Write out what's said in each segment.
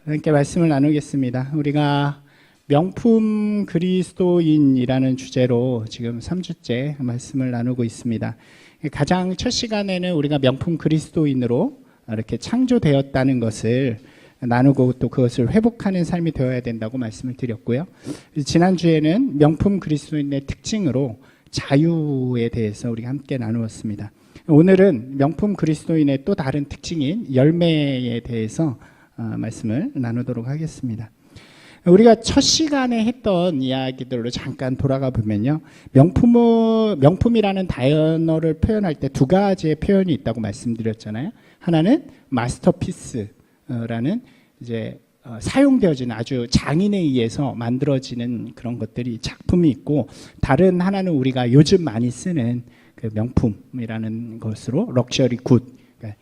함께 말씀을 나누겠습니다. 우리가 명품 그리스도인이라는 주제로 지금 3주째 말씀을 나누고 있습니다. 가장 첫 시간에는 우리가 명품 그리스도인으로 이렇게 창조되었다는 것을 나누고 또 그것을 회복하는 삶이 되어야 된다고 말씀을 드렸고요. 지난주에는 명품 그리스도인의 특징으로 자유에 대해서 우리가 함께 나누었습니다. 오늘은 명품 그리스도인의 또 다른 특징인 열매에 대해서 말씀을 나누도록 하겠습니다. 우리가 첫 시간에 했던 이야기들로 잠깐 돌아가 보면요, 명품이라는 단어를 표현할 때 두 가지의 표현이 있다고 말씀드렸잖아요. 하나는 마스터피스라는 이제 사용되어지는 아주 장인에 의해서 만들어지는 그런 것들이 작품이 있고, 다른 하나는 우리가 요즘 많이 쓰는 그 명품이라는 것으로 럭셔리 굿, 그러니까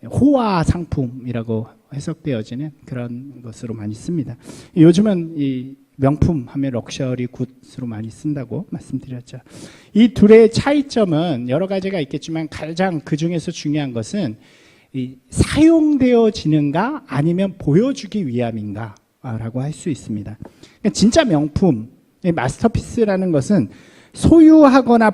호화 상품이라고 해석되어지는 그런 것으로 많이 씁니다. 요즘은 이 명품 하면 럭셔리 굿으로 많이 쓴다고 말씀드렸죠. 이 둘의 차이점은 여러 가지가 있겠지만 가장 그 중에서 중요한 것은 이 사용되어지는가 아니면 보여주기 위함인가 라고 할 수 있습니다. 그러니까 진짜 명품, 마스터피스라는 것은 소유하거나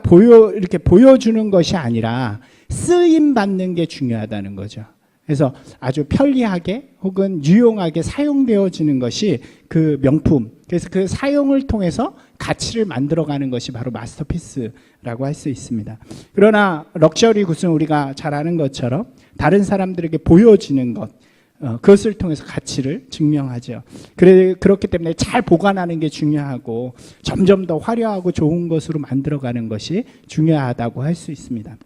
이렇게 보여주는 것이 아니라 쓰임 받는 게 중요하다는 거죠. 그래서 아주 편리하게 혹은 유용하게 사용되어지는 것이 그 명품, 그래서 그 사용을 통해서 가치를 만들어가는 것이 바로 마스터피스라고 할 수 있습니다. 그러나 럭셔리 굿은 우리가 잘 아는 것처럼 다른 사람들에게 보여지는 것, 그것을 통해서 가치를 증명하죠. 그렇기 때문에 잘 보관하는 게 중요하고 점점 더 화려하고 좋은 것으로 만들어가는 것이 중요하다고 할 수 있습니다.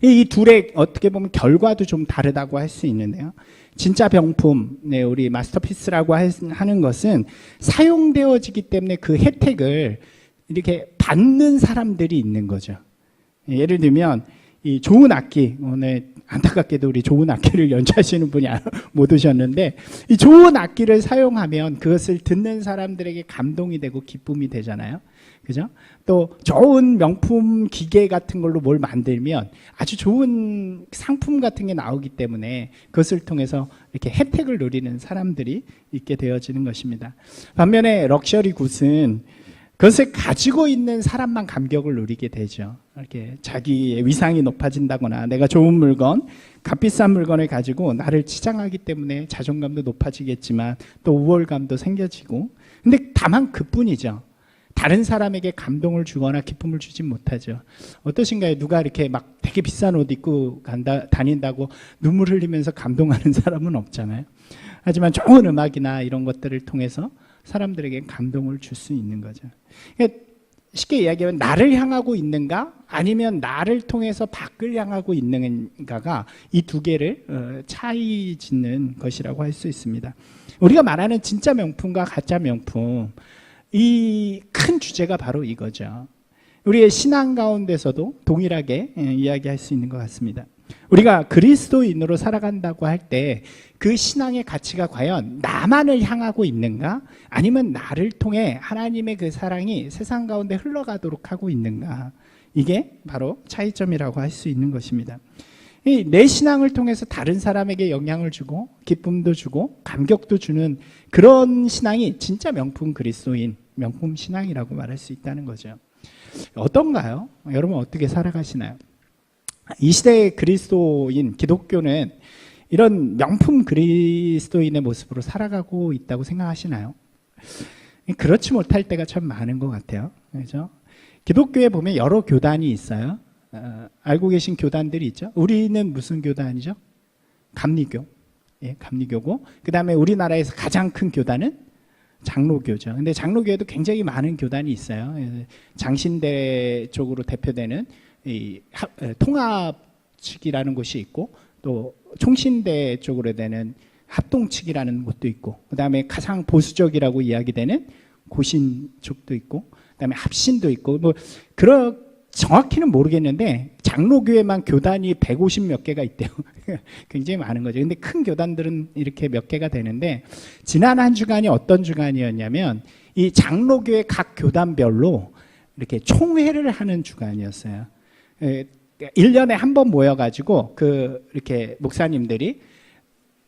이 둘의 어떻게 보면 결과도 좀 다르다고 할 수 있는데요. 진짜 명품, 우리 마스터피스라고 하는 것은 사용되어지기 때문에 그 혜택을 이렇게 받는 사람들이 있는 거죠. 예를 들면 이 좋은 악기, 오늘 안타깝게도 우리 좋은 악기를 연주하시는 분이 못 오셨는데, 이 좋은 악기를 사용하면 그것을 듣는 사람들에게 감동이 되고 기쁨이 되잖아요. 그죠? 또 좋은 명품 기계 같은 걸로 뭘 만들면 아주 좋은 상품 같은 게 나오기 때문에 그것을 통해서 이렇게 혜택을 누리는 사람들이 있게 되어지는 것입니다. 반면에 럭셔리 굿은 그것을 가지고 있는 사람만 감격을 누리게 되죠. 이렇게 자기의 위상이 높아진다거나 내가 좋은 물건, 값비싼 물건을 가지고 나를 치장하기 때문에 자존감도 높아지겠지만 또 우월감도 생겨지고, 근데 다만 그뿐이죠. 다른 사람에게 감동을 주거나 기쁨을 주진 못하죠. 어떠신가요? 누가 이렇게 막 되게 비싼 옷 입고 다닌다고 눈물 흘리면서 감동하는 사람은 없잖아요. 하지만 좋은 음악이나 이런 것들을 통해서 사람들에게 감동을 줄 수 있는 거죠. 그러니까 쉽게 이야기하면 나를 향하고 있는가 아니면 나를 통해서 밖을 향하고 있는가가 이 두 개를 차이 짓는 것이라고 할 수 있습니다. 우리가 말하는 진짜 명품과 가짜 명품, 이 큰 주제가 바로 이거죠. 우리의 신앙 가운데서도 동일하게 이야기할 수 있는 것 같습니다. 우리가 그리스도인으로 살아간다고 할 때 그 신앙의 가치가 과연 나만을 향하고 있는가 아니면 나를 통해 하나님의 그 사랑이 세상 가운데 흘러가도록 하고 있는가, 이게 바로 차이점이라고 할 수 있는 것입니다. 내 신앙을 통해서 다른 사람에게 영향을 주고 기쁨도 주고 감격도 주는 그런 신앙이 진짜 명품 그리스도인, 명품 신앙이라고 말할 수 있다는 거죠. 어떤가요? 여러분 어떻게 살아가시나요? 이 시대의 그리스도인, 기독교는 이런 명품 그리스도인의 모습으로 살아가고 있다고 생각하시나요? 그렇지 못할 때가 참 많은 것 같아요. 그렇죠? 기독교에 보면 여러 교단이 있어요. 알고 계신 교단들이 있죠. 우리는 무슨 교단이죠? 감리교. 예, 감리교고, 그 다음에 우리나라에서 가장 큰 교단은 장로교죠. 근데 장로교에도 굉장히 많은 교단이 있어요. 장신대 쪽으로 대표되는 이 통합 측이라는 곳이 있고, 또 총신대 쪽으로 되는 합동 측이라는 곳도 있고, 그 다음에 가장 보수적이라고 이야기되는 고신 쪽도 있고, 그 다음에 합신도 있고, 뭐 정확히는 모르겠는데 장로교회만 교단이 150 몇 개가 있대요. 굉장히 많은 거죠. 근데 큰 교단들은 이렇게 몇 개가 되는데, 지난 한 주간이 어떤 주간이었냐면 이 장로교회 각 교단별로 이렇게 총회를 하는 주간이었어요. 1년에 한 번 모여가지고 이렇게 목사님들이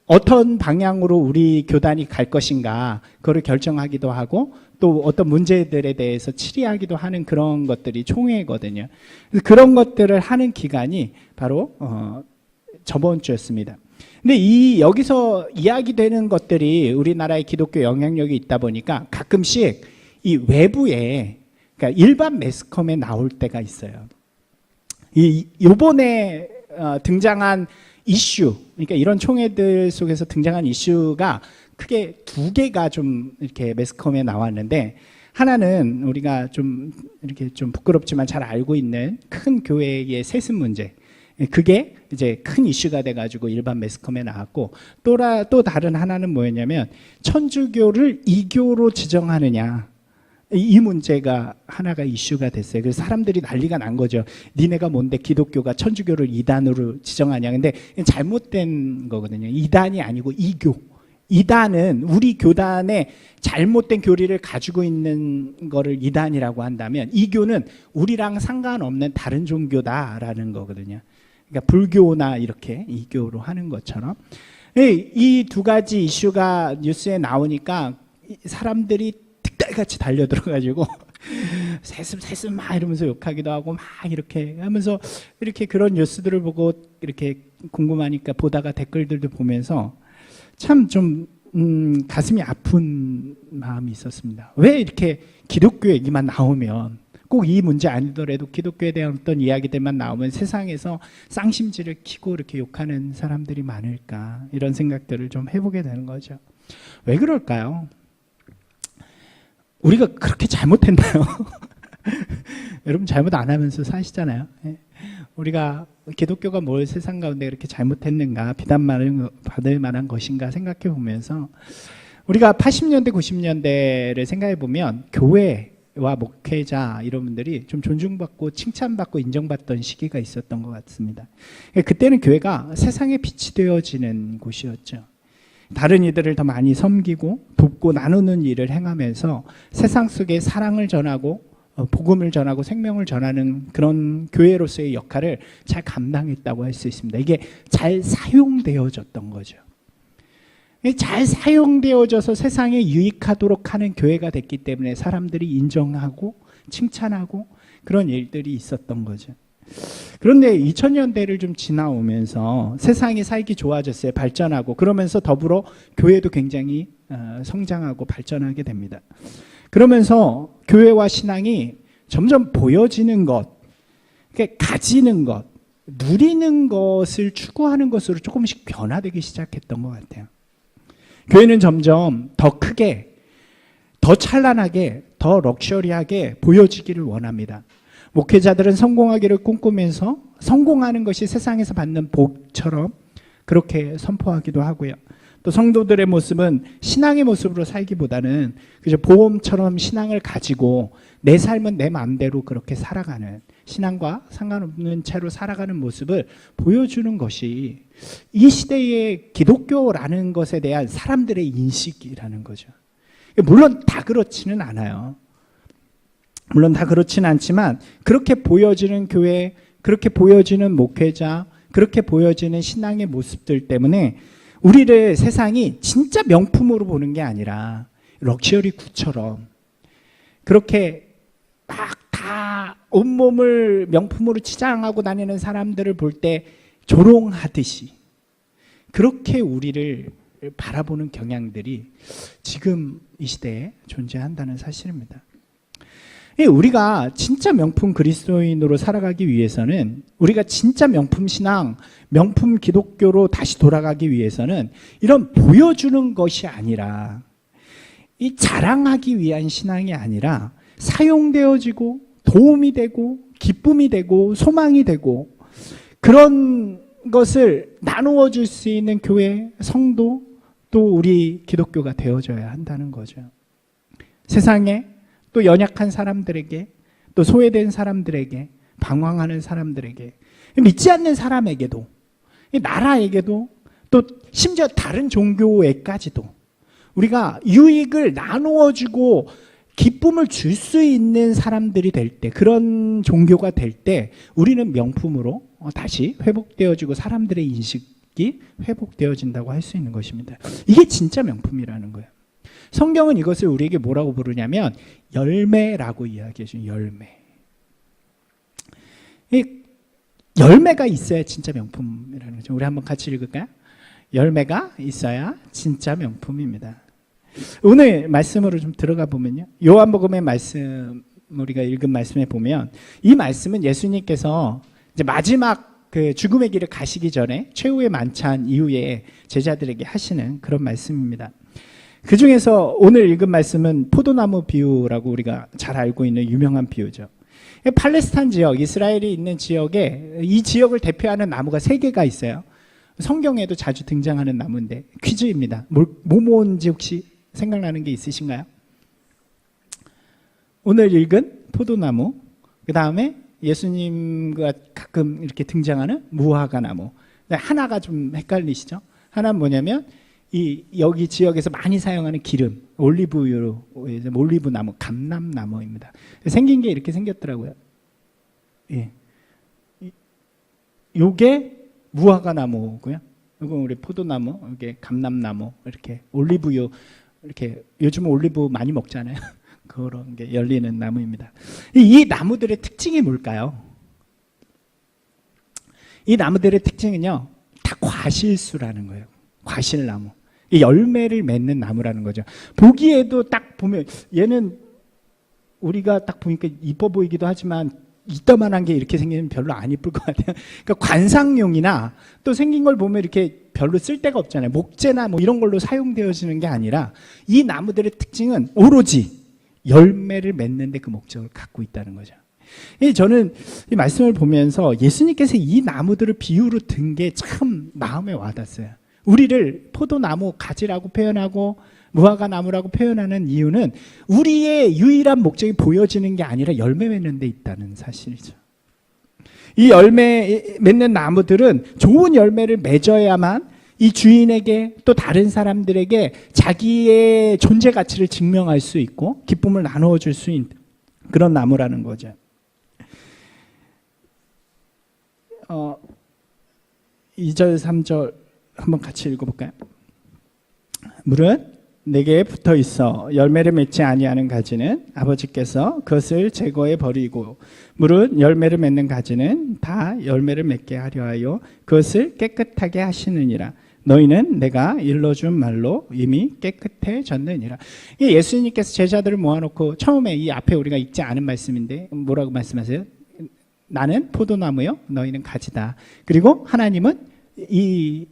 어떤 방향으로 우리 교단이 갈 것인가 그거를 결정하기도 하고 또 어떤 문제들에 대해서 질의하기도 하는 그런 것들이 총회거든요. 그런 것들을 하는 기간이 바로 저번 주였습니다. 근데 여기서 이야기되는 것들이 우리나라의 기독교 영향력이 있다 보니까 가끔씩 이 외부에, 그러니까 일반 매스컴에 나올 때가 있어요. 요번에 등장한 이슈, 그러니까 이런 총회들 속에서 등장한 이슈가 크게 두 개가 좀 이렇게 매스컴에 나왔는데, 하나는 우리가 좀 이렇게 좀 부끄럽지만 잘 알고 있는 큰 교회의 세습 문제. 그게 이제 큰 이슈가 돼가지고 일반 매스컴에 나왔고, 또 다른 하나는 뭐였냐면 천주교를 이교로 지정하느냐, 이 문제가 하나가 이슈가 됐어요. 그래서 사람들이 난리가 난 거죠. 니네가 뭔데 기독교가 천주교를 이단으로 지정하냐. 근데 잘못된 거거든요. 이단이 아니고 이교. 이단은 우리 교단의 잘못된 교리를 가지고 있는 거를 이단이라고 한다면, 이교는 우리랑 상관없는 다른 종교다라는 거거든요. 그러니까 불교나 이렇게 이교로 하는 것처럼 이 두 가지 이슈가 뉴스에 나오니까 사람들이 득달같이 달려들어가지고 세습 막 이러면서 욕하기도 하고 막 이렇게 하면서, 이렇게 그런 뉴스들을 보고 이렇게 궁금하니까 보다가 댓글들도 보면서 참 좀 가슴이 아픈 마음이 있었습니다. 왜 이렇게 기독교 얘기만 나오면, 꼭 이 문제 아니더라도 기독교에 대한 어떤 이야기들만 나오면 세상에서 쌍심지를 키고 이렇게 욕하는 사람들이 많을까, 이런 생각들을 좀 해보게 되는 거죠. 왜 그럴까요? 우리가 그렇게 잘못했나요? 여러분 잘못 안 하면서 사시잖아요. 우리가 기독교가 뭘 세상 가운데 그렇게 잘못했는가, 비난받을 만한 것인가 생각해 보면서, 우리가 80년대 90년대를 생각해 보면 교회와 목회자 이런 분들이 좀 존중받고 칭찬받고 인정받던 시기가 있었던 것 같습니다. 그때는 교회가 세상에 빛이 되어지는 곳이었죠. 다른 이들을 더 많이 섬기고 돕고 나누는 일을 행하면서 세상 속에 사랑을 전하고 복음을 전하고 생명을 전하는 그런 교회로서의 역할을 잘 감당했다고 할 수 있습니다. 이게 잘 사용되어졌던 거죠. 잘 사용되어져서 세상에 유익하도록 하는 교회가 됐기 때문에 사람들이 인정하고 칭찬하고 그런 일들이 있었던 거죠. 그런데 2000년대를 좀 지나오면서 세상이 살기 좋아졌어요. 발전하고, 그러면서 더불어 교회도 굉장히 성장하고 발전하게 됩니다. 그러면서 교회와 신앙이 점점 보여지는 것, 그러니까 가지는 것, 누리는 것을 추구하는 것으로 조금씩 변화되기 시작했던 것 같아요. 교회는 점점 더 크게, 더 찬란하게, 더 럭셔리하게 보여지기를 원합니다. 목회자들은 성공하기를 꿈꾸면서 성공하는 것이 세상에서 받는 복처럼 그렇게 선포하기도 하고요. 또 성도들의 모습은 신앙의 모습으로 살기보다는 그저 보험처럼 신앙을 가지고 내 삶은 내 마음대로 그렇게 살아가는, 신앙과 상관없는 채로 살아가는 모습을 보여주는 것이 이 시대의 기독교라는 것에 대한 사람들의 인식이라는 거죠. 물론 다 그렇지는 않아요. 물론 다 그렇지는 않지만 그렇게 보여지는 교회, 그렇게 보여지는 목회자, 그렇게 보여지는 신앙의 모습들 때문에 우리를 세상이 진짜 명품으로 보는 게 아니라 럭셔리 굿처럼 그렇게 막 다 온몸을 명품으로 치장하고 다니는 사람들을 볼 때 조롱하듯이 그렇게 우리를 바라보는 경향들이 지금 이 시대에 존재한다는 사실입니다. 우리가 진짜 명품 그리스도인으로 살아가기 위해서는, 우리가 진짜 명품 신앙, 명품 기독교로 다시 돌아가기 위해서는 이런 보여주는 것이 아니라, 이 자랑하기 위한 신앙이 아니라 사용되어지고 도움이 되고 기쁨이 되고 소망이 되고 그런 것을 나누어 줄 수 있는 교회, 성도, 또 우리 기독교가 되어져야 한다는 거죠. 세상에 또 연약한 사람들에게, 또 소외된 사람들에게, 방황하는 사람들에게, 믿지 않는 사람에게도, 나라에게도, 또 심지어 다른 종교에까지도 우리가 유익을 나누어주고 기쁨을 줄 수 있는 사람들이 될 때, 그런 종교가 될 때 우리는 명품으로 다시 회복되어지고 사람들의 인식 회복되어진다고 할 수 있는 것입니다. 이게 진짜 명품이라는 거예요. 성경은 이것을 우리에게 뭐라고 부르냐면 열매라고 이야기해 준 열매. 이 열매가 있어야 진짜 명품이라는 거죠. 우리 한번 같이 읽을까요? 열매가 있어야 진짜 명품입니다. 오늘 말씀으로 좀 들어가 보면요. 요한복음의 말씀 우리가 읽은 말씀에 보면 이 말씀은 예수님께서 이제 마지막 그 죽음의 길을 가시기 전에 최후의 만찬 이후에 제자들에게 하시는 그런 말씀입니다. 그 중에서 오늘 읽은 말씀은 포도나무 비유라고 우리가 잘 알고 있는 유명한 비유죠. 팔레스타인 지역, 이스라엘이 있는 지역에 이 지역을 대표하는 나무가 3개가 있어요. 성경에도 자주 등장하는 나무인데 퀴즈입니다. 뭐인지 혹시 생각나는 게 있으신가요? 오늘 읽은 포도나무, 그 다음에 예수님과 가끔 이렇게 등장하는 무화과나무. 하나가 좀 헷갈리시죠? 하나는 뭐냐면 여기 지역에서 많이 사용하는 기름, 올리브유로 올리브나무, 감람나무입니다. 생긴 게 이렇게 생겼더라고요. 예, 요게 무화과나무고요. 이건 우리 포도나무, 이게 감람나무, 이렇게 올리브유, 이렇게 요즘 올리브 많이 먹잖아요. 그런 게 열리는 나무입니다. 이 나무들의 특징이 뭘까요? 이 나무들의 특징은요, 다 과실수라는 거예요. 과실나무. 이 열매를 맺는 나무라는 거죠. 보기에도 딱 보면 얘는 우리가 딱 보니까 이뻐 보이기도 하지만 이따만한 게 이렇게 생기면 별로 안 이쁠 것 같아요. 그러니까 관상용이나 또 생긴 걸 보면 이렇게 별로 쓸데가 없잖아요. 목재나 뭐 이런 걸로 사용되어지는 게 아니라 이 나무들의 특징은 오로지 열매를 맺는데 그 목적을 갖고 있다는 거죠. 저는 이 말씀을 보면서 예수님께서 이 나무들을 비유로 든 게 참 마음에 와닿았어요. 우리를 포도나무 가지라고 표현하고 무화과나무라고 표현하는 이유는 우리의 유일한 목적이 보여지는 게 아니라 열매 맺는 데 있다는 사실이죠. 이 열매 맺는 나무들은 좋은 열매를 맺어야만 이 주인에게 또 다른 사람들에게 자기의 존재 가치를 증명할 수 있고 기쁨을 나누어 줄 수 있는 그런 나무라는 거죠. 2절 3절 한번 같이 읽어볼까요? 물은 내게 붙어 있어 열매를 맺지 아니하는 가지는 아버지께서 그것을 제거해 버리고 물은 열매를 맺는 가지는 다 열매를 맺게 하려 하여 그것을 깨끗하게 하시느니라. 너희는 내가 일러준 말로 이미 깨끗해졌느니라. 예수님께서 제자들을 모아놓고 처음에 이 앞에 우리가 읽지 않은 말씀인데 뭐라고 말씀하세요? 나는 포도나무요 너희는 가지다. 그리고 하나님은 이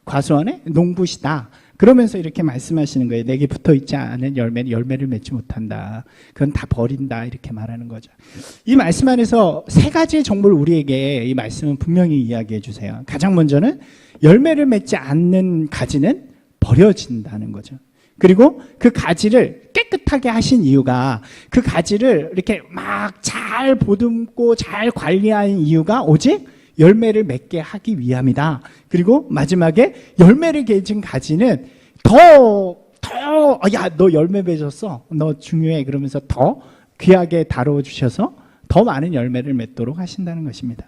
과수원의 농부시다. 그러면서 이렇게 말씀하시는 거예요. 내게 붙어있지 않은 열매를 맺지 못한다. 그건 다 버린다. 이렇게 말하는 거죠. 이 말씀 안에서 3가지의 정보를 우리에게 이 말씀은 분명히 이야기해 주세요. 가장 먼저는 열매를 맺지 않는 가지는 버려진다는 거죠. 그리고 그 가지를 깨끗하게 하신 이유가 그 가지를 이렇게 막 잘 보듬고 잘 관리한 이유가 오직 열매를 맺게 하기 위함이다. 그리고 마지막에 열매를 맺은 가지는 야, 너 열매 맺었어. 너 중요해. 그러면서 더 귀하게 다뤄주셔서 더 많은 열매를 맺도록 하신다는 것입니다.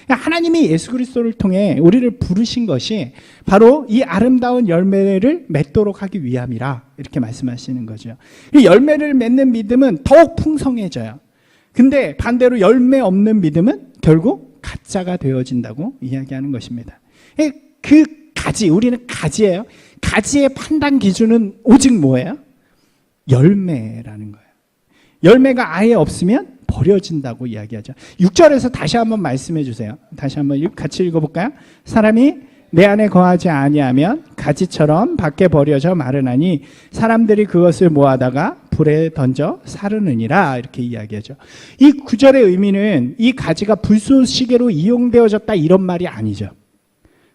하나님이 예수 그리스도를 통해 우리를 부르신 것이 바로 이 아름다운 열매를 맺도록 하기 위함이라 이렇게 말씀하시는 거죠. 이 열매를 맺는 믿음은 더욱 풍성해져요. 근데 반대로 열매 없는 믿음은 결국 가짜가 되어진다고 이야기하는 것입니다. 그 가지, 우리는 가지예요. 가지의 판단 기준은 오직 뭐예요? 열매라는 거예요. 열매가 아예 없으면 버려진다고 이야기하죠. 6절에서 다시 한번 말씀해 주세요. 다시 한번 같이 읽어볼까요? 사람이 내 안에 거하지 아니하면 가지처럼 밖에 버려져 마르나니 사람들이 그것을 모아다가 불에 던져 사르느니라 이렇게 이야기하죠. 이 구절의 의미는 이 가지가 불쏘시개로 이용되어졌다 이런 말이 아니죠.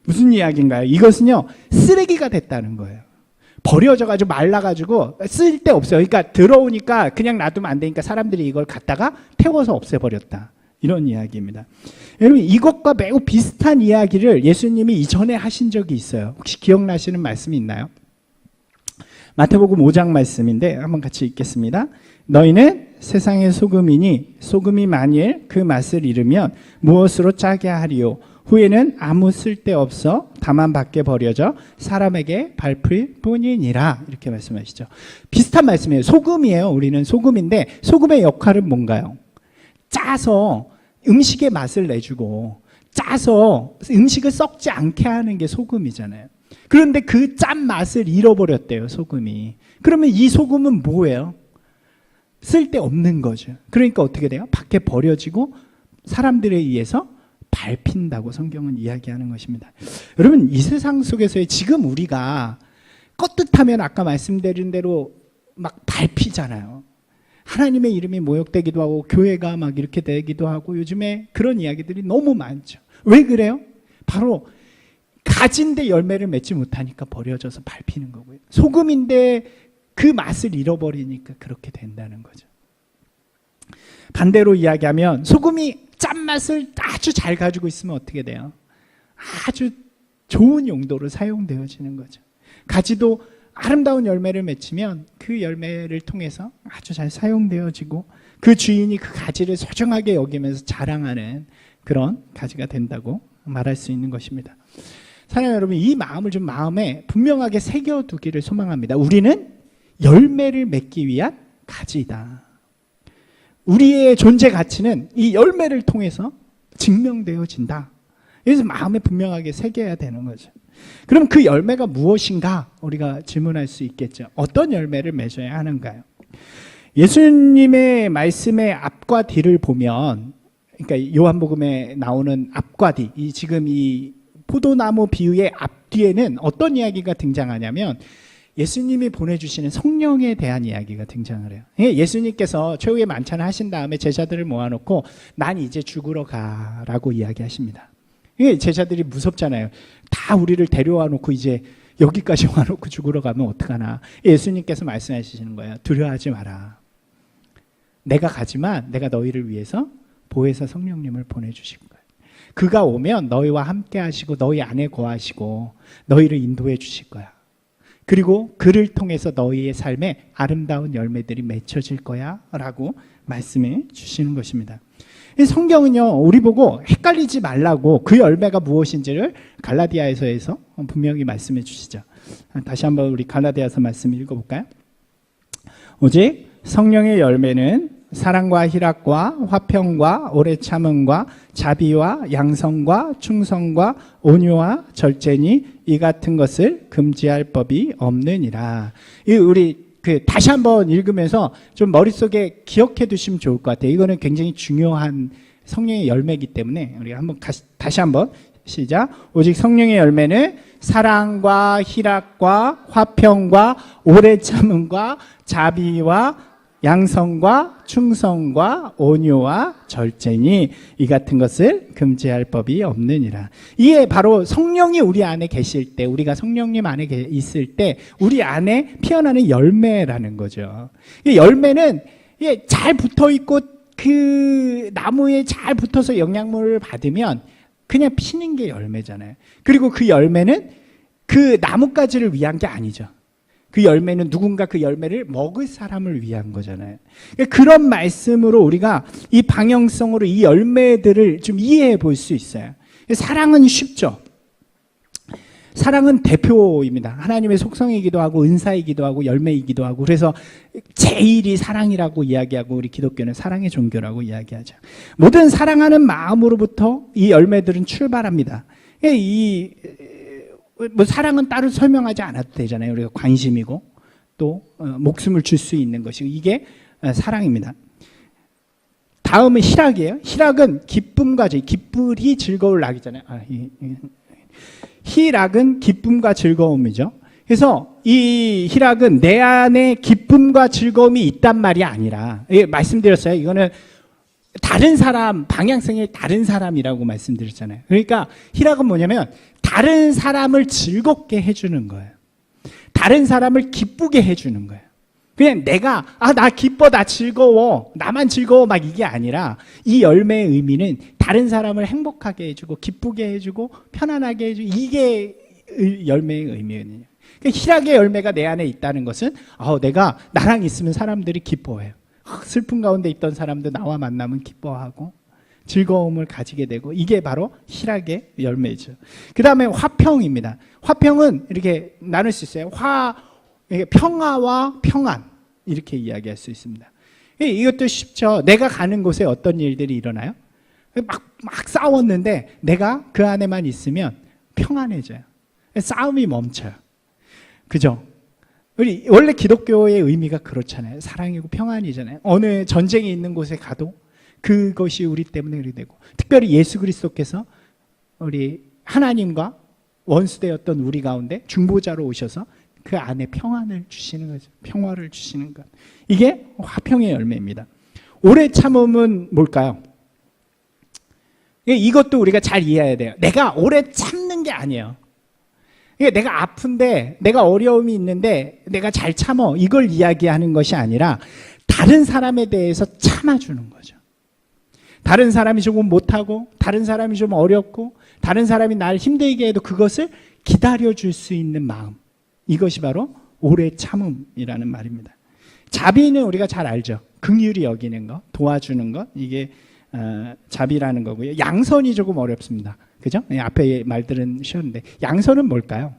무슨 이야기인가요? 이것은요 쓰레기가 됐다는 거예요. 버려져가지고 말라가지고 쓸데없어요. 그러니까 들어오니까 그냥 놔두면 안 되니까 사람들이 이걸 갖다가 태워서 없애버렸다. 이런 이야기입니다. 여러분 이것과 매우 비슷한 이야기를 예수님이 이전에 하신 적이 있어요. 혹시 기억나시는 말씀이 있나요? 마태복음 5장 말씀인데 한번 같이 읽겠습니다. 너희는 세상의 소금이니 소금이 만일 그 맛을 잃으면 무엇으로 짜게 하리요? 후에는 아무 쓸데없어 다만 밖에 버려져 사람에게 밟힐 뿐이니라. 이렇게 말씀하시죠. 비슷한 말씀이에요. 소금이에요. 우리는 소금인데 소금의 역할은 뭔가요? 짜서 음식의 맛을 내주고 짜서 음식을 썩지 않게 하는 게 소금이잖아요. 그런데 그 짠 맛을 잃어버렸대요, 소금이. 그러면 이 소금은 뭐예요? 쓸데없는 거죠. 그러니까 어떻게 돼요? 밖에 버려지고 사람들에 의해서 밟힌다고 성경은 이야기하는 것입니다. 여러분, 이 세상 속에서의 지금 우리가 껐듯하면 아까 말씀드린 대로 막 밟히잖아요. 하나님의 이름이 모욕되기도 하고 교회가 막 이렇게 되기도 하고 요즘에 그런 이야기들이 너무 많죠. 왜 그래요? 바로 가진데 열매를 맺지 못하니까 버려져서 밟히는 거고요. 소금인데 그 맛을 잃어버리니까 그렇게 된다는 거죠. 반대로 이야기하면 소금이 짠맛을 아주 잘 가지고 있으면 어떻게 돼요? 아주 좋은 용도로 사용되어지는 거죠. 가지도 아름다운 열매를 맺히면 그 열매를 통해서 아주 잘 사용되어지고 그 주인이 그 가지를 소중하게 여기면서 자랑하는 그런 가지가 된다고 말할 수 있는 것입니다. 사랑하는 여러분, 이 마음을 좀 마음에 분명하게 새겨두기를 소망합니다. 우리는 열매를 맺기 위한 가지이다. 우리의 존재 가치는 이 열매를 통해서 증명되어진다. 그래서 마음에 분명하게 새겨야 되는 거죠. 그럼 그 열매가 무엇인가 우리가 질문할 수 있겠죠. 어떤 열매를 맺어야 하는가요? 예수님의 말씀의 앞과 뒤를 보면, 그러니까 요한복음에 나오는 앞과 뒤, 지금 이 포도나무 비유의 앞뒤에는 어떤 이야기가 등장하냐면 예수님이 보내주시는 성령에 대한 이야기가 등장을 해요. 예수님께서 최후의 만찬을 하신 다음에 제자들을 모아놓고 난 이제 죽으러 가라고 이야기하십니다. 제자들이 무섭잖아요. 다 우리를 데려와 놓고 이제 여기까지 와놓고 죽으러 가면 어떡하나. 예수님께서 말씀하시는 거예요. 두려워하지 마라. 내가 가지만 내가 너희를 위해서 보혜사 성령님을 보내주실 거예요. 그가 오면 너희와 함께 하시고 너희 안에 거하시고 너희를 인도해 주실 거야. 그리고 그를 통해서 너희의 삶에 아름다운 열매들이 맺혀질 거야 라고 말씀해 주시는 것입니다. 성경은요, 우리 보고 헷갈리지 말라고 그 열매가 무엇인지를 갈라디아서에서 분명히 말씀해 주시죠. 다시 한번 우리 갈라디아서 말씀 읽어볼까요? 오직 성령의 열매는 사랑과 희락과 화평과 오래 참음과 자비와 양성과 충성과 온유와 절제니 이 같은 것을 금지할 법이 없느니라. 우리 다시 한번 읽으면서 좀 머릿속에 기억해 두시면 좋을 것 같아요. 이거는 굉장히 중요한 성령의 열매이기 때문에 우리가 한번 다시 한번 시작. 오직 성령의 열매는 사랑과 희락과 화평과 오래 참음과 자비와 양성과 충성과 온유와 절제니 이 같은 것을 금지할 법이 없느니라. 이게 바로 성령이 우리 안에 계실 때, 우리가 성령님 안에 있을 때 우리 안에 피어나는 열매라는 거죠. 이 열매는 잘 붙어있고 그 나무에 잘 붙어서 영양분을 받으면 그냥 피는 게 열매잖아요. 그리고 그 열매는 그 나뭇가지를 위한 게 아니죠. 그 열매는 누군가 그 열매를 먹을 사람을 위한 거잖아요. 그런 말씀으로 우리가 이 방향성으로 이 열매들을 좀 이해해 볼 수 있어요. 사랑은 쉽죠. 사랑은 대표입니다. 하나님의 속성이기도 하고 은사이기도 하고 열매이기도 하고, 그래서 제일이 사랑이라고 이야기하고 우리 기독교는 사랑의 종교라고 이야기하죠. 모든 사랑하는 마음으로부터 이 열매들은 출발합니다. 사랑은 따로 설명하지 않아도 되잖아요. 우리가 관심이고 또 목숨을 줄 수 있는 것이고 이게 사랑입니다. 다음은 희락이에요. 희락은 기쁨과 기쁠이 즐거울 낙이잖아요. 희락은 기쁨과 즐거움이죠. 그래서 이 희락은 내 안에 기쁨과 즐거움이 있단 말이 아니라, 말씀드렸어요. 이거는 다른 사람, 방향성이 다른 사람이라고 말씀드렸잖아요. 그러니까 희락은 뭐냐면 다른 사람을 즐겁게 해주는 거예요. 다른 사람을 기쁘게 해주는 거예요. 그냥 내가 나 기뻐, 나 즐거워, 나만 즐거워 막 이게 아니라 이 열매의 의미는 다른 사람을 행복하게 해주고 기쁘게 해주고 편안하게 해주고, 이게 열매의 의미거든요. 그러니까 희락의 열매가 내 안에 있다는 것은 내가 나랑 있으면 사람들이 기뻐해요. 슬픈 가운데 있던 사람도 나와 만나면 기뻐하고, 즐거움을 가지게 되고 이게 바로 희락의 열매죠. 그 다음에 화평입니다. 화평은 이렇게 나눌 수 있어요. 평화와 평안 이렇게 이야기할 수 있습니다. 이것도 쉽죠. 내가 가는 곳에 어떤 일들이 일어나요? 막 싸웠는데 내가 그 안에만 있으면 평안해져요. 싸움이 멈춰요. 그죠? 우리 원래 기독교의 의미가 그렇잖아요. 사랑이고 평안이잖아요. 어느 전쟁이 있는 곳에 가도 그것이 우리 때문에 그렇게 되고, 특별히 예수 그리스도께서 우리 하나님과 원수되었던 우리 가운데 중보자로 오셔서 그 안에 평안을 주시는 거죠. 평화를 주시는 것. 이게 화평의 열매입니다. 오래 참음은 뭘까요? 이것도 우리가 잘 이해해야 돼요. 내가 오래 참는 게 아니에요. 내가 아픈데, 내가 어려움이 있는데 내가 잘 참어, 이걸 이야기하는 것이 아니라 다른 사람에 대해서 참아주는 거죠. 다른 사람이 조금 못하고, 다른 사람이 좀 어렵고, 다른 사람이 날 힘들게 해도 그것을 기다려줄 수 있는 마음, 이것이 바로 오래 참음이라는 말입니다. 자비는 우리가 잘 알죠. 긍휼히 여기는 것, 도와주는 것, 이게 자비라는 거고요. 양선이 조금 어렵습니다. 그죠? 앞에 말들은 쉬웠는데, 양선은 뭘까요?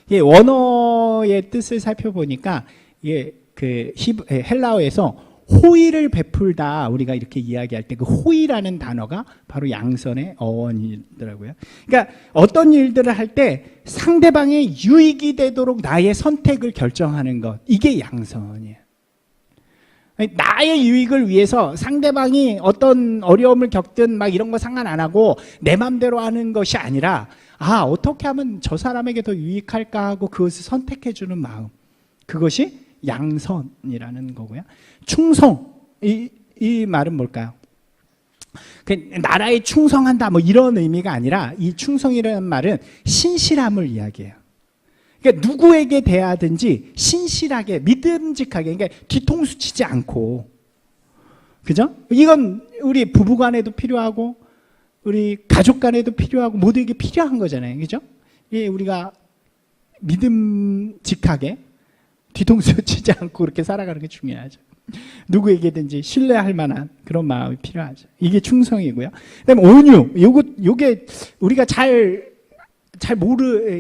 원어의 뜻을 살펴보니까 이게 헬라어에서 호의를 베풀다, 우리가 이렇게 이야기할 때 그 호의라는 단어가 바로 양선의 어원이더라고요. 그러니까 어떤 일들을 할 때 상대방의 유익이 되도록 나의 선택을 결정하는 것, 이게 양선이에요. 나의 유익을 위해서 상대방이 어떤 어려움을 겪든 막 이런 거 상관 안 하고 내 맘대로 하는 것이 아니라, 어떻게 하면 저 사람에게 더 유익할까 하고 그것을 선택해 주는 마음, 그것이 양선이라는 거고요. 충성, 이 말은 뭘까요? 나라에 충성한다 뭐 이런 의미가 아니라, 이 충성이라는 말은 신실함을 이야기해요. 그러니까 누구에게 대하든지 신실하게, 믿음직하게, 그러니까 뒤통수 치지 않고, 그죠? 이건 우리 부부 간에도 필요하고 우리 가족 간에도 필요하고 모두에게 필요한 거잖아요. 그죠? 우리가 믿음직하게 뒤통수 치지 않고 그렇게 살아가는 게 중요하죠. 누구에게든지 신뢰할 만한 그런 마음이 필요하죠. 이게 충성이고요. 그다음에 온유, 요게 우리가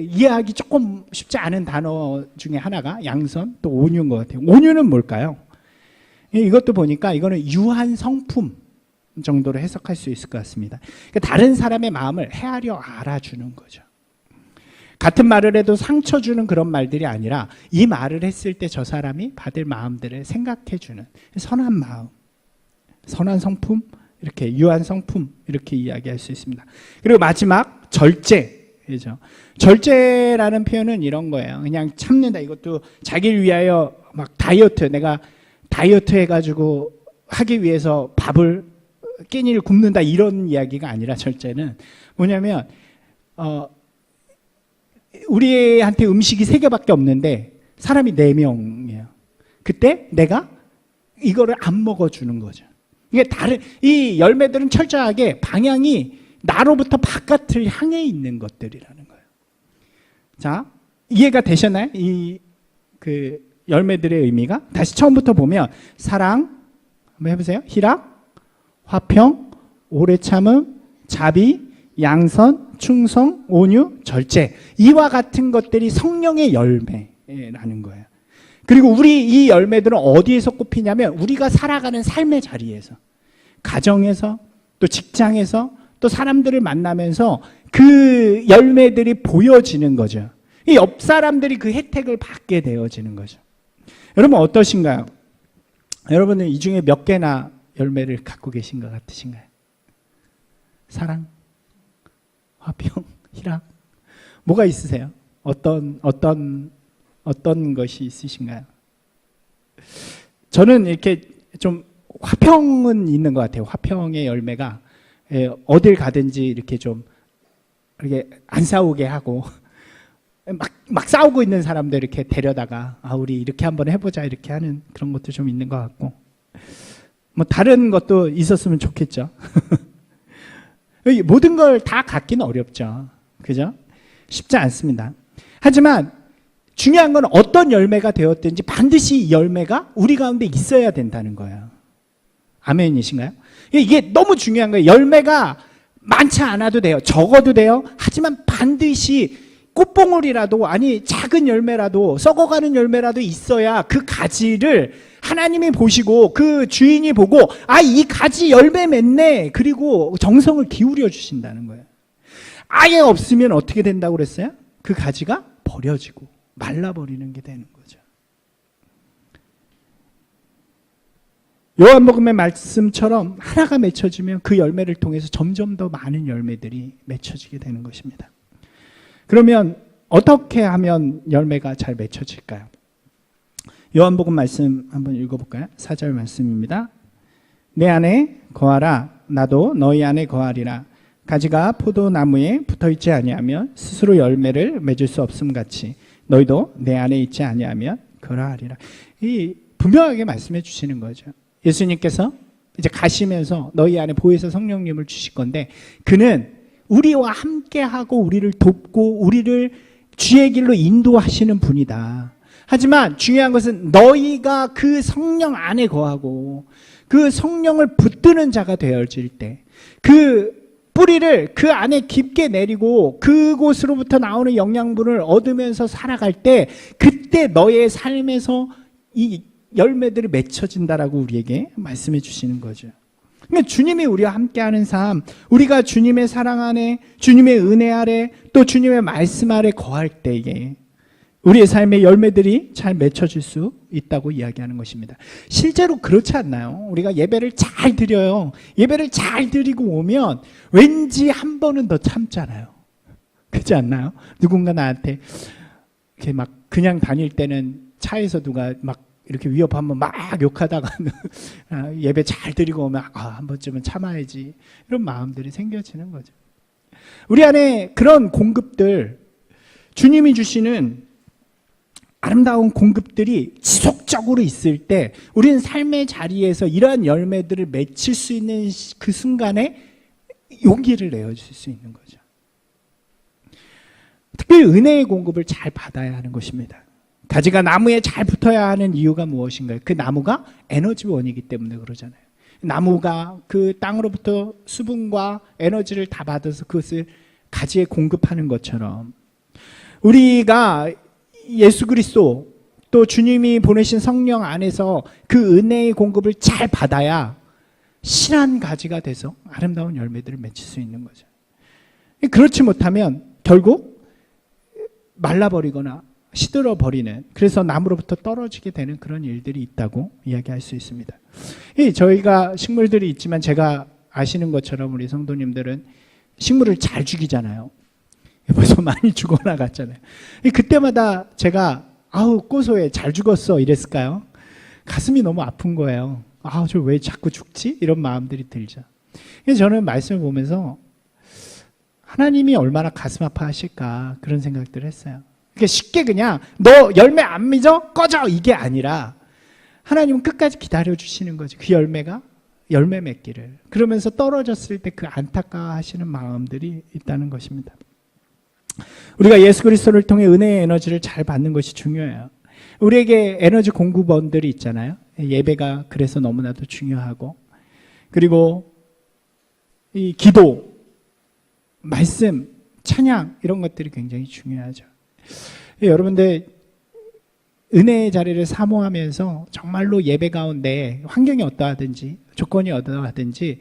이해하기 조금 쉽지 않은 단어 중에 하나가 양선, 또 온유인 것 같아요. 온유는 뭘까요? 이것도 보니까 이거는 유한 성품 정도로 해석할 수 있을 것 같습니다. 그러니까 다른 사람의 마음을 헤아려 알아주는 거죠. 같은 말을 해도 상처 주는 그런 말들이 아니라, 이 말을 했을 때 저 사람이 받을 마음들을 생각해 주는 선한 마음, 선한 성품, 이렇게 유한 성품, 이렇게 이야기할 수 있습니다. 그리고 마지막 절제. 그죠? 절제라는 표현은 이런 거예요. 그냥 참는다. 이것도 자기를 위하여 막 내가 다이어트 해가지고 하기 위해서 밥을 끼니를 굶는다, 이런 이야기가 아니라, 절제는 뭐냐면 우리한테 음식이 3개밖에 없는데 사람이 4명이에요. 그때 내가 이거를 안 먹어주는 거죠. 이게 이 열매들은 철저하게 방향이 나로부터 바깥을 향해 있는 것들이라는 거예요. 자, 이해가 되셨나요? 그 열매들의 의미가? 다시 처음부터 보면, 사랑, 한번 해보세요. 희락, 화평, 오래 참음, 자비, 양선, 충성, 온유, 절제, 이와 같은 것들이 성령의 열매라는 거예요. 그리고 이 열매들은 어디에서 꼽히냐면, 우리가 살아가는 삶의 자리에서, 가정에서, 또 직장에서, 또 사람들을 만나면서 그 열매들이 보여지는 거죠. 이 옆 사람들이 그 혜택을 받게 되어지는 거죠. 여러분 어떠신가요? 여러분은 이 중에 몇 개나 열매를 갖고 계신 것 같으신가요? 사랑, 화평, 희락, 뭐가 있으세요? 어떤 것이 있으신가요? 저는 이렇게 좀 화평은 있는 것 같아요. 화평의 열매가 어딜 가든지 이렇게 좀 이렇게 안 싸우게 하고, 막 싸우고 있는 사람들 이렇게 데려다가 우리 이렇게 한번 해보자, 이렇게 하는 그런 것도 좀 있는 것 같고, 뭐 다른 것도 있었으면 좋겠죠. 모든 걸 다 갖기는 어렵죠. 그죠? 쉽지 않습니다. 하지만 중요한 건 어떤 열매가 되었든지 반드시 이 열매가 우리 가운데 있어야 된다는 거예요. 아멘이신가요? 이게 너무 중요한 거예요. 열매가 많지 않아도 돼요. 적어도 돼요. 하지만 반드시 꽃봉오리라도, 아니 작은 열매라도, 썩어가는 열매라도 있어야 그 가지를 하나님이 보시고 그 주인이 보고 이 가지 열매 맺네, 그리고 정성을 기울여 주신다는 거예요. 아예 없으면 어떻게 된다고 그랬어요? 그 가지가 버려지고 말라버리는 게 되는 거죠. 요한복음의 말씀처럼 하나가 맺혀지면 그 열매를 통해서 점점 더 많은 열매들이 맺혀지게 되는 것입니다. 그러면 어떻게 하면 열매가 잘 맺혀질까요? 요한복음 말씀 한번 읽어볼까요? 4절 말씀입니다. 내 안에 거하라, 나도 너희 안에 거하리라. 가지가 포도나무에 붙어있지 아니하면 스스로 열매를 맺을 수 없음 같이 너희도 내 안에 있지 아니하면 그러하리라. 이 분명하게 말씀해 주시는 거죠. 예수님께서 이제 가시면서 너희 안에 보혜사 성령님을 주실 건데, 그는 우리와 함께하고 우리를 돕고 우리를 주의 길로 인도하시는 분이다. 하지만 중요한 것은 너희가 그 성령 안에 거하고 그 성령을 붙드는 자가 되어질 때, 그 뿌리를 그 안에 깊게 내리고 그곳으로부터 나오는 영양분을 얻으면서 살아갈 때, 그때 너의 삶에서 이 열매들이 맺혀진다라고 우리에게 말씀해 주시는 거죠. 그러니까 주님이 우리와 함께하는 삶, 우리가 주님의 사랑 안에, 주님의 은혜 아래, 또 주님의 말씀 아래 거할 때에 우리의 삶의 열매들이 잘 맺혀질 수 있다고 이야기하는 것입니다. 실제로 그렇지 않나요? 우리가 예배를 잘 드려요. 예배를 잘 드리고 오면 왠지 한 번은 더 참잖아요. 그렇지 않나요? 누군가 나한테 이렇게 막 그냥 다닐 때는 차에서 누가 막 이렇게 위협하면 막 욕하다가 예배 잘 드리고 오면 한 번쯤은 참아야지, 이런 마음들이 생겨지는 거죠. 우리 안에 그런 공급들, 주님이 주시는 아름다운 공급들이 지속적으로 있을 때 우리는 삶의 자리에서 이러한 열매들을 맺힐 수 있는 그 순간에 용기를 내어줄 수 있는 거죠. 특별히 은혜의 공급을 잘 받아야 하는 것입니다. 가지가 나무에 잘 붙어야 하는 이유가 무엇인가요? 그 나무가 에너지원이기 때문에 그러잖아요. 나무가 그 땅으로부터 수분과 에너지를 다 받아서 그것을 가지에 공급하는 것처럼, 우리가 예수 그리스도 또 주님이 보내신 성령 안에서 그 은혜의 공급을 잘 받아야 실한 가지가 돼서 아름다운 열매들을 맺힐 수 있는 거죠. 그렇지 못하면 결국 말라버리거나 시들어버리는, 그래서 나무로부터 떨어지게 되는 그런 일들이 있다고 이야기할 수 있습니다. 저희가 식물들이 있지만 제가 아시는 것처럼 우리 성도님들은 식물을 잘 죽이잖아요. 벌써 많이 죽어나갔잖아요. 그때마다 제가 고소해, 잘 죽었어 이랬을까요? 가슴이 너무 아픈 거예요. 저 왜 자꾸 죽지? 이런 마음들이 들죠. 그래서 저는 말씀을 보면서 하나님이 얼마나 가슴 아파하실까 그런 생각들을 했어요. 그러니까 쉽게 그냥 너 열매 안 맺어? 꺼져! 이게 아니라 하나님은 끝까지 기다려주시는 거지. 그 열매가 열매 맺기를. 그러면서 떨어졌을 때 그 안타까워하시는 마음들이 있다는 것입니다. 우리가 예수 그리스도를 통해 은혜의 에너지를 잘 받는 것이 중요해요. 우리에게 에너지 공급원들이 있잖아요. 예배가 그래서 너무나도 중요하고, 그리고 이 기도, 말씀, 찬양 이런 것들이 굉장히 중요하죠. 여러분들 은혜의 자리를 사모하면서 정말로 예배 가운데 환경이 어떠하든지 조건이 어떠하든지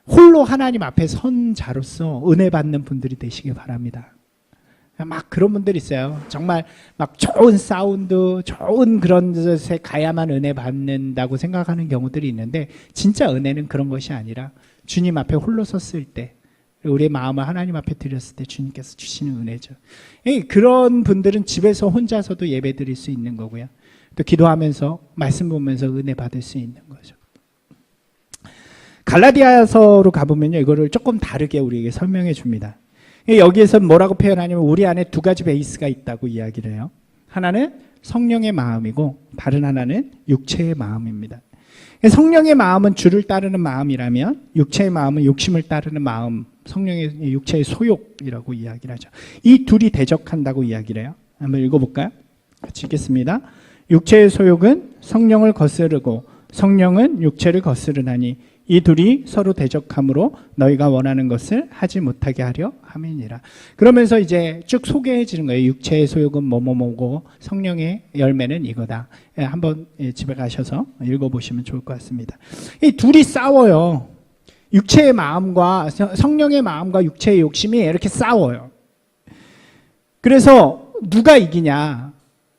홀로 하나님 앞에 선 자로서 은혜 받는 분들이 되시길 바랍니다. 막 그런 분들 있어요. 정말 막 좋은 사운드, 좋은 그런 곳에 가야만 은혜 받는다고 생각하는 경우들이 있는데, 진짜 은혜는 그런 것이 아니라 주님 앞에 홀로 섰을 때, 우리의 마음을 하나님 앞에 드렸을 때 주님께서 주시는 은혜죠. 그런 분들은 집에서 혼자서도 예배 드릴 수 있는 거고요. 또 기도하면서 말씀 보면서 은혜 받을 수 있는 거죠. 갈라디아서로 가보면요, 이거를 조금 다르게 우리에게 설명해 줍니다. 여기에서 뭐라고 표현하냐면 우리 안에 두 가지 베이스가 있다고 이야기를 해요. 하나는 성령의 마음이고 다른 하나는 육체의 마음입니다. 성령의 마음은 주를 따르는 마음이라면 육체의 마음은 욕심을 따르는 마음, 성령의 육체의 소욕이라고 이야기를 하죠. 이 둘이 대적한다고 이야기를 해요. 한번 읽어볼까요? 같이 읽겠습니다. 육체의 소욕은 성령을 거스르고 성령은 육체를 거스르나니 이 둘이 서로 대적함으로 너희가 원하는 것을 하지 못하게 하려 함이니라. 그러면서 이제 쭉 소개해 주는 거예요. 육체의 소욕은 뭐뭐뭐고 성령의 열매는 이거다. 한번 집에 가셔서 읽어보시면 좋을 것 같습니다. 이 둘이 싸워요. 육체의 마음과 성령의 마음과 육체의 욕심이 이렇게 싸워요. 그래서 누가 이기냐?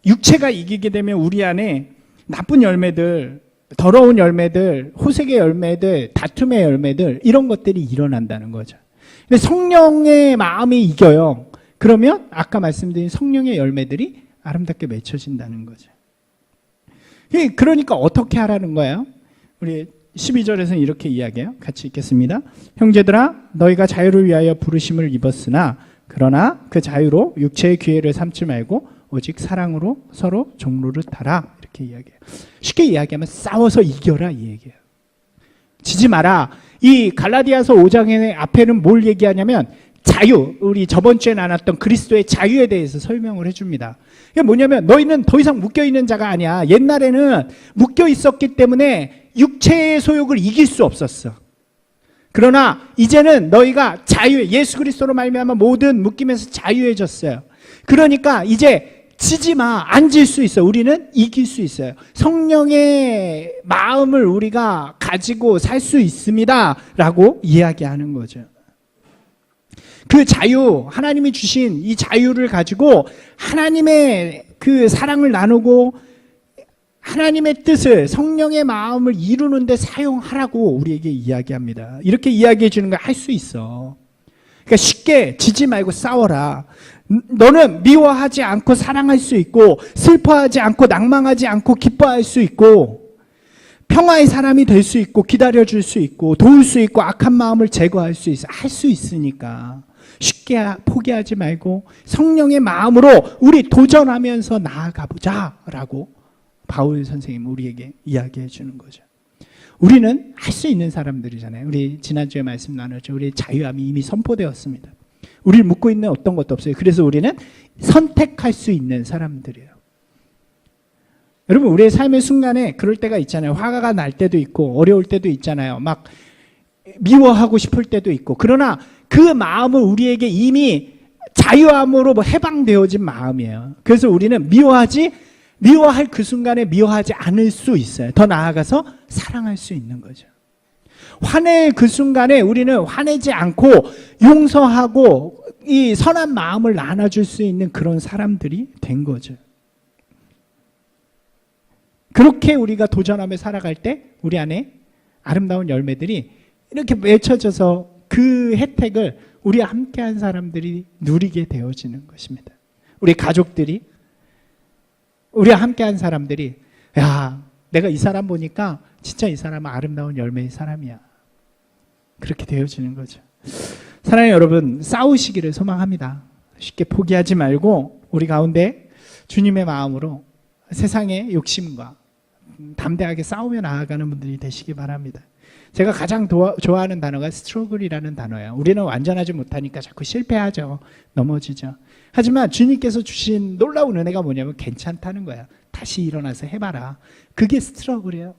육체가 이기게 되면 우리 안에 나쁜 열매들, 더러운 열매들, 호색의 열매들, 다툼의 열매들 이런 것들이 일어난다는 거죠. 근데 성령의 마음이 이겨요. 그러면 아까 말씀드린 성령의 열매들이 아름답게 맺혀진다는 거죠. 그러니까 어떻게 하라는 거예요? 우리 12절에서는 이렇게 이야기해요. 같이 읽겠습니다. 형제들아 너희가 자유를 위하여 부르심을 입었으나 그러나 그 자유로 육체의 기회를 삼지 말고 오직 사랑으로 서로 종노릇하라. 이렇게 이야기해요. 쉽게 이야기하면 싸워서 이겨라 이 얘기예요. 지지 마라. 이 갈라디아서 5장의 앞에는 뭘 얘기하냐면 자유, 우리 저번 주에 나눴던 그리스도의 자유에 대해서 설명을 해줍니다. 이게 뭐냐면 너희는 더 이상 묶여있는 자가 아니야. 옛날에는 묶여 있었기 때문에 육체의 소욕을 이길 수 없었어. 그러나 이제는 너희가 예수 그리스도로 말미암아 모든 묶임에서 자유해졌어요. 그러니까 이제 지지 마. 안 질 수 있어. 우리는 이길 수 있어요. 성령의 마음을 우리가 가지고 살 수 있습니다. 라고 이야기하는 거죠. 그 자유, 하나님이 주신 이 자유를 가지고 하나님의 그 사랑을 나누고 하나님의 뜻을, 성령의 마음을 이루는 데 사용하라고 우리에게 이야기합니다. 이렇게 이야기해 주는 걸 할 수 있어. 그러니까 쉽게 지지 말고 싸워라. 너는 미워하지 않고 사랑할 수 있고 슬퍼하지 않고 낭망하지 않고 기뻐할 수 있고 평화의 사람이 될 수 있고 기다려줄 수 있고 도울 수 있고 악한 마음을 제거할 수 있어. 할 수 있으니까 쉽게 포기하지 말고 성령의 마음으로 우리 도전하면서 나아가보자 라고 바울 선생님 우리에게 이야기해 주는 거죠. 우리는 할 수 있는 사람들이잖아요. 우리 지난주에 말씀 나눴죠. 우리의 자유함이 이미 선포되었습니다. 우리를 묶고 있는 어떤 것도 없어요. 그래서 우리는 선택할 수 있는 사람들이에요. 여러분 우리의 삶의 순간에 그럴 때가 있잖아요. 화가 날 때도 있고 어려울 때도 있잖아요. 막 미워하고 싶을 때도 있고 그러나 그 마음은 우리에게 이미 자유함으로 해방되어진 마음이에요. 그래서 우리는 미워할 그 순간에 미워하지 않을 수 있어요. 더 나아가서 사랑할 수 있는 거죠. 화낼 그 순간에 우리는 화내지 않고 용서하고 이 선한 마음을 나눠줄 수 있는 그런 사람들이 된 거죠. 그렇게 우리가 도전하며 살아갈 때 우리 안에 아름다운 열매들이 이렇게 맺혀져서 그 혜택을 우리와 함께한 사람들이 누리게 되어지는 것입니다. 우리 가족들이 우리와 함께한 사람들이 야 내가 이 사람 보니까 진짜 이 사람은 아름다운 열매의 사람이야. 그렇게 되어지는 거죠. 사랑하는 여러분 싸우시기를 소망합니다. 쉽게 포기하지 말고 우리 가운데 주님의 마음으로 세상의 욕심과 담대하게 싸우며 나아가는 분들이 되시기 바랍니다. 제가 가장 좋아하는 단어가 스트러글이라는 단어예요. 우리는 완전하지 못하니까 자꾸 실패하죠. 넘어지죠. 하지만 주님께서 주신 놀라운 은혜가 뭐냐면 괜찮다는 거야. 다시 일어나서 해봐라. 그게 스트러글이에요.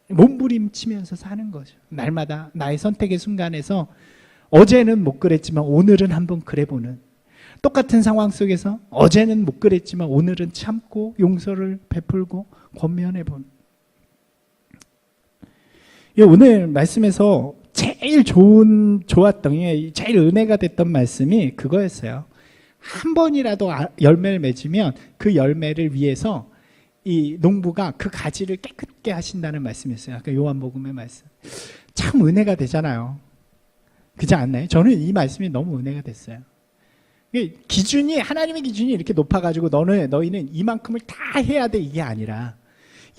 몸부림치면서 사는 거죠. 날마다 나의 선택의 순간에서 어제는 못 그랬지만 오늘은 한번 그래보는 똑같은 상황 속에서 어제는 못 그랬지만 오늘은 참고 용서를 베풀고 권면해보는 오늘 말씀에서 제일 좋았던 제일 은혜가 됐던 말씀이 그거였어요. 한 번이라도 열매를 맺으면 그 열매를 위해서 이 농부가 그 가지를 깨끗게 하신다는 말씀이었어요. 아까 요한복음의 말씀. 참 은혜가 되잖아요. 그렇지 않나요? 저는 이 말씀이 너무 은혜가 됐어요. 하나님의 기준이 이렇게 높아가지고 너희는 이만큼을 다 해야 돼 이게 아니라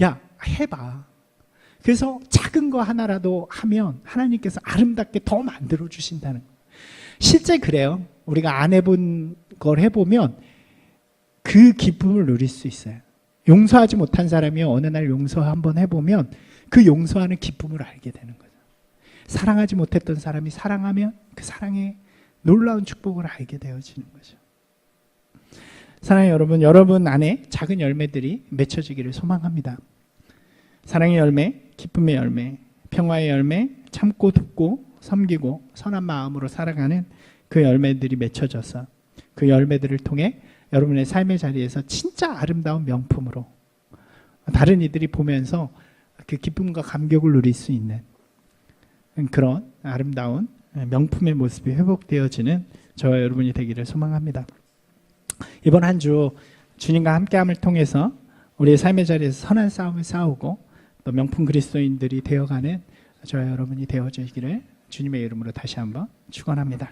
야 해봐. 그래서 작은 거 하나라도 하면 하나님께서 아름답게 더 만들어 주신다는 거예요. 실제 그래요. 우리가 안 해본 걸 해보면 그 기쁨을 누릴 수 있어요. 용서하지 못한 사람이 어느 날 용서 한번 해보면 그 용서하는 기쁨을 알게 되는 거죠. 사랑하지 못했던 사람이 사랑하면 그 사랑의 놀라운 축복을 알게 되어지는 거죠. 사랑하는 여러분, 여러분 안에 작은 열매들이 맺혀지기를 소망합니다. 사랑의 열매, 기쁨의 열매, 평화의 열매, 참고 돕고 섬기고 선한 마음으로 살아가는 그 열매들이 맺혀져서 그 열매들을 통해 여러분의 삶의 자리에서 진짜 아름다운 명품으로 다른 이들이 보면서 그 기쁨과 감격을 누릴 수 있는 그런 아름다운 명품의 모습이 회복되어지는 저와 여러분이 되기를 소망합니다. 이번 한 주 주님과 함께함을 통해서 우리의 삶의 자리에서 선한 싸움을 싸우고 또 명품 그리스도인들이 되어가는 저와 여러분이 되어지기를 주님의 이름으로 다시 한번 축원합니다.